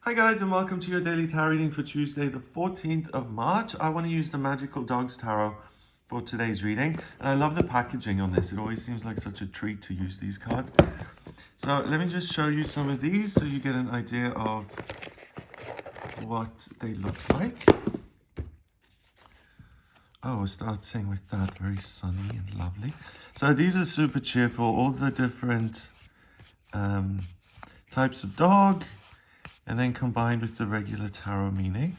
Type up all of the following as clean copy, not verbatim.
Hi guys, and welcome to your daily tarot reading for Tuesday the 14th of March. I want to use the Magical Dogs Tarot for today's reading, and I love the packaging on this. It always seems like such a treat to use these cards. So let me just show you some of these so you get an idea of what they look like. Oh, starting with that, very sunny and lovely. So these are super cheerful, all the different types of dog, and then combined with the regular tarot meaning.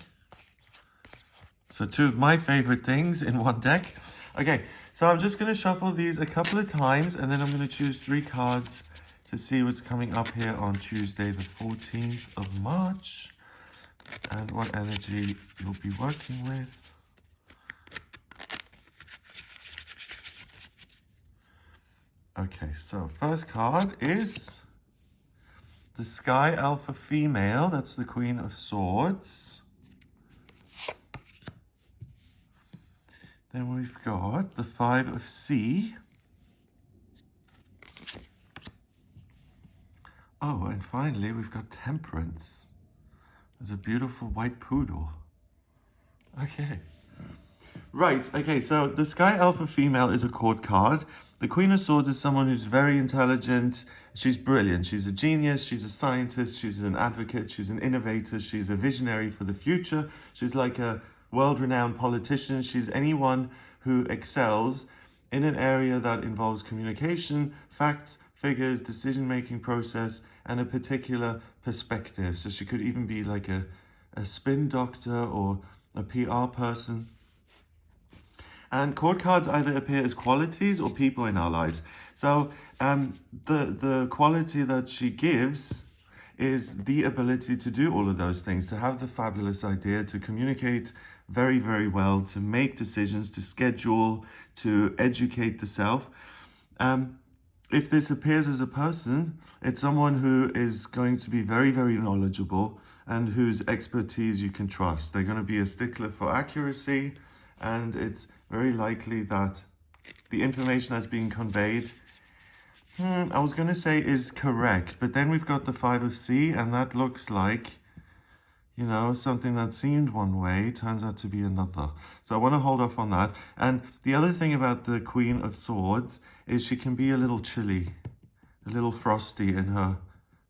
So two of my favorite things in one deck. Okay, so I'm just going to shuffle these a couple of times, and then I'm going to choose 3 cards to see what's coming up here on Tuesday the 14th of March and what energy you'll be working with. Okay, so first card is the Sky Alpha Female. That's the Queen of Swords. Then we've got the 5 of Sea. Oh, and finally we've got Temperance. There's a beautiful white poodle. Okay. Right, okay, so the Sky Alpha Female is a court card. The Queen of Swords is someone who's very intelligent. She's brilliant. She's a genius. She's a scientist. She's an advocate. She's an innovator. She's a visionary for the future. She's like a world-renowned politician. She's anyone who excels in an area that involves communication, facts, figures, decision-making process, and a particular perspective. So she could even be like a spin doctor or a PR person. And court cards either appear as qualities or people in our lives. So the quality that she gives is the ability to do all of those things, to have the fabulous idea, to communicate very, very well, to make decisions, to schedule, to educate the self. If this appears as a person, it's someone who is going to be very, very knowledgeable and whose expertise you can trust. They're going to be a stickler for accuracy, and it's very likely that the information that's being conveyed, I was going to say is correct, but then we've got the 5 of Sea, and that looks like, you know, something that seemed one way turns out to be another. So I want to hold off on that. And the other thing about the Queen of Swords is she can be a little chilly, a little frosty in her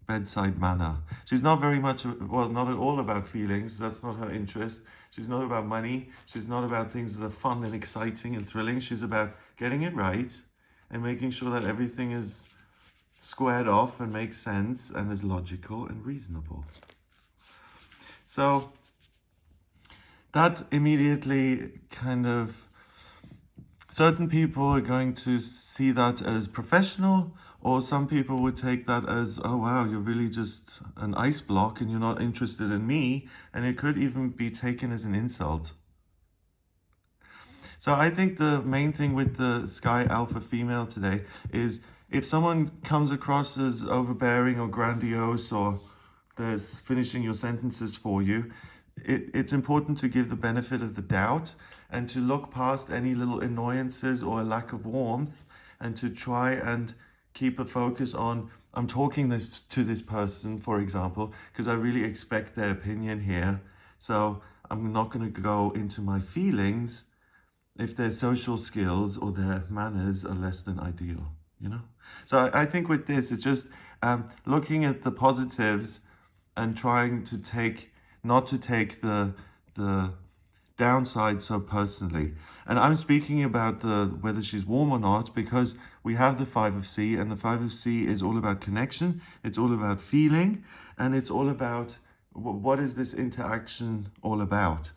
bedside manner. She's not very much, well, not at all about feelings. That's not her interest. She's not about money. She's not about things that are fun and exciting and thrilling. She's about getting it right and making sure that everything is squared off and makes sense and is logical and reasonable. So that immediately kind of, certain people are going to see that as professional, or some people would take that as, oh wow, you're really just an ice block and you're not interested in me. And it could even be taken as an insult. So I think the main thing with the Sky Alpha Female today is if someone comes across as overbearing or grandiose, or there's finishing your sentences for you, it's important to give the benefit of the doubt and to look past any little annoyances or a lack of warmth, and to try and keep a focus on, I'm talking this to this person, for example, because I really expect their opinion here. So I'm not going to go into my feelings if their social skills or their manners are less than ideal, you know? So I think with this, it's just looking at the positives and trying to not to take the downside so personally. And I'm speaking about whether she's warm or not, because we have the 5 of Sea, and the 5 of Sea is all about connection. It's all about feeling, and it's all about what is this interaction all about.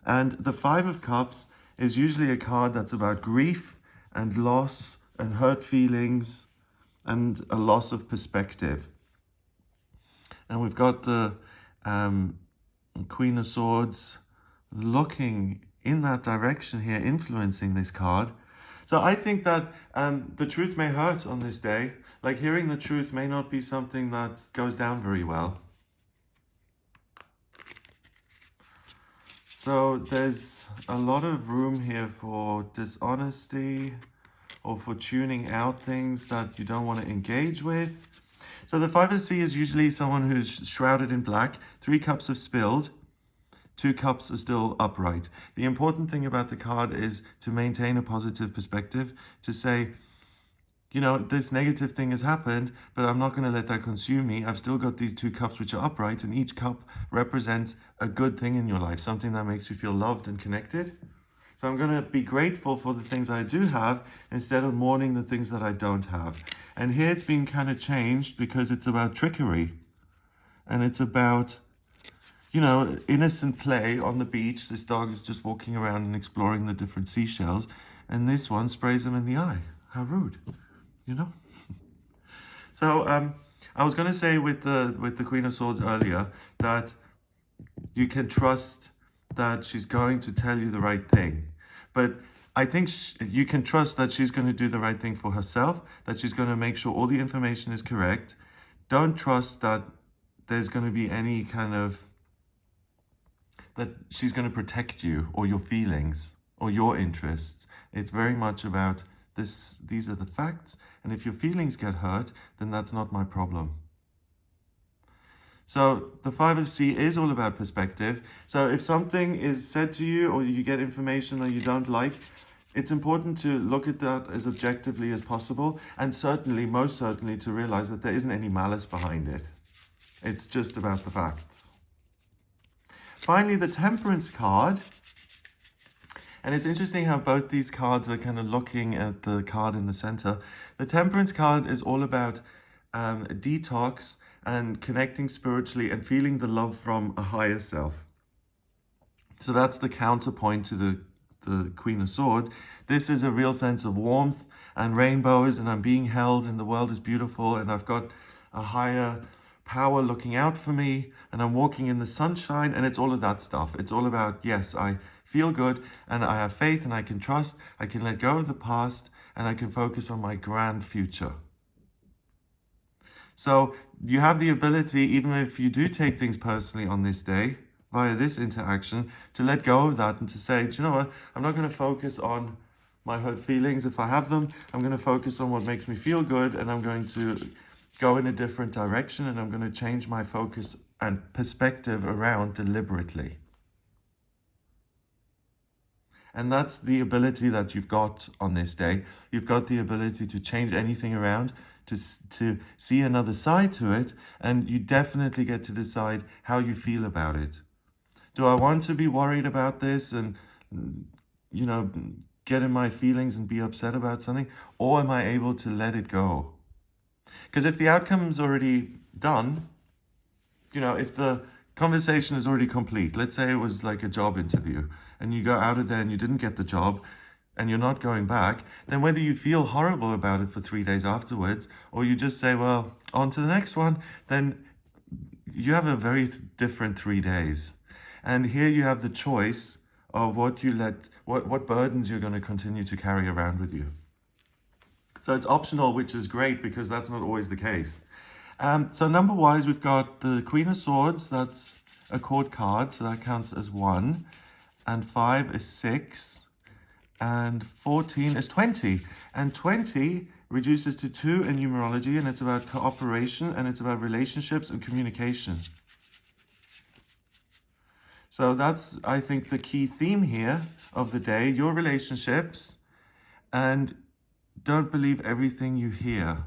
And the 5 of Cups is usually a card that's about grief and loss and hurt feelings and a loss of perspective. And we've got the Queen of Swords looking in that direction here, influencing this card. So I think that the truth may hurt on this day. Like, hearing the truth may not be something that goes down very well. So there's a lot of room here for dishonesty or for tuning out things that you don't want to engage with. So the 5 of C is usually someone who's shrouded in black. 3 cups have spilled. 2 cups are still upright. The important thing about the card is to maintain a positive perspective, to say, you know, this negative thing has happened, but I'm not going to let that consume me. I've still got these 2 cups which are upright, and each cup represents a good thing in your life, something that makes you feel loved and connected. So I'm going to be grateful for the things I do have instead of mourning the things that I don't have. And here it's been kind of changed because it's about trickery. And it's about, you know, innocent play on the beach. This dog is just walking around and exploring the different seashells. And this one sprays him in the eye. How rude, you know? So I was going to say with the Queen of Swords earlier that you can trust that she's going to tell you the right thing. But I think you can trust that she's going to do the right thing for herself, that she's going to make sure all the information is correct. Don't trust that there's going to be any kind of, that she's going to protect you or your feelings or your interests. It's very much about this. These are the facts. And if your feelings get hurt, then that's not my problem. So the 5 of C is all about perspective. So if something is said to you or you get information that you don't like, it's important to look at that as objectively as possible. And certainly, most certainly, to realize that there isn't any malice behind it. It's just about the facts. Finally, the Temperance card. And it's interesting how both these cards are kind of looking at the card in the center. The Temperance card is all about detox and connecting spiritually and feeling the love from a higher self. So that's the counterpoint to the Queen of Swords. This is a real sense of warmth and rainbows, and I'm being held, and the world is beautiful, and I've got a higher power looking out for me, and I'm walking in the sunshine, and it's all of that stuff. It's all about, yes, I feel good, and I have faith, and I can trust, I can let go of the past, and I can focus on my grand future. So you have the ability, even if you do take things personally on this day, via this interaction, to let go of that and to say, do you know what, I'm not going to focus on my hurt feelings if I have them. I'm going to focus on what makes me feel good, and I'm going to go in a different direction, and I'm going to change my focus and perspective around deliberately. And that's the ability that you've got on this day. You've got the ability to change anything around, to see another side to it, and you definitely get to decide how you feel about it. Do I want to be worried about this and, you know, get in my feelings and be upset about something? Or am I able to let it go? Because if the outcome's already done, you know, if the conversation is already complete, let's say it was like a job interview, and you go out of there and you didn't get the job, and you're not going back, then whether you feel horrible about it for 3 days afterwards, or you just say, well, on to the next one, then you have a very different 3 days. And here you have the choice of what burdens you're going to continue to carry around with you. So it's optional, which is great because that's not always the case. So number-wise, we've got the Queen of Swords. That's a court card, so that counts as 1. And 5 is 6. And 14 is 20. And 20 reduces to 2 in numerology, and it's about cooperation, and it's about relationships and communication. So that's, I think, the key theme here of the day, your relationships, and don't believe everything you hear.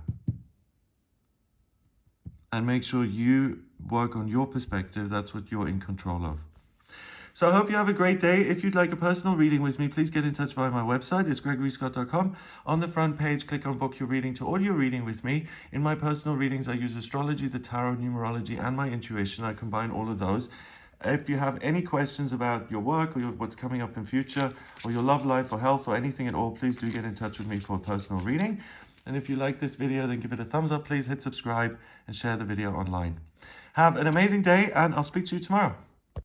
And make sure you work on your perspective. That's what you're in control of. So I hope you have a great day. If you'd like a personal reading with me, please get in touch via my website. It's gregoryscott.com. On the front page, click on Book Your Reading to audio reading with me. In my personal readings, I use astrology, the tarot, numerology, and my intuition. I combine all of those. If you have any questions about your work or what's coming up in future, or your love life or health or anything at all, please do get in touch with me for a personal reading. And if you like this video, then give it a thumbs up, please hit subscribe and share the video online. Have an amazing day, and I'll speak to you tomorrow.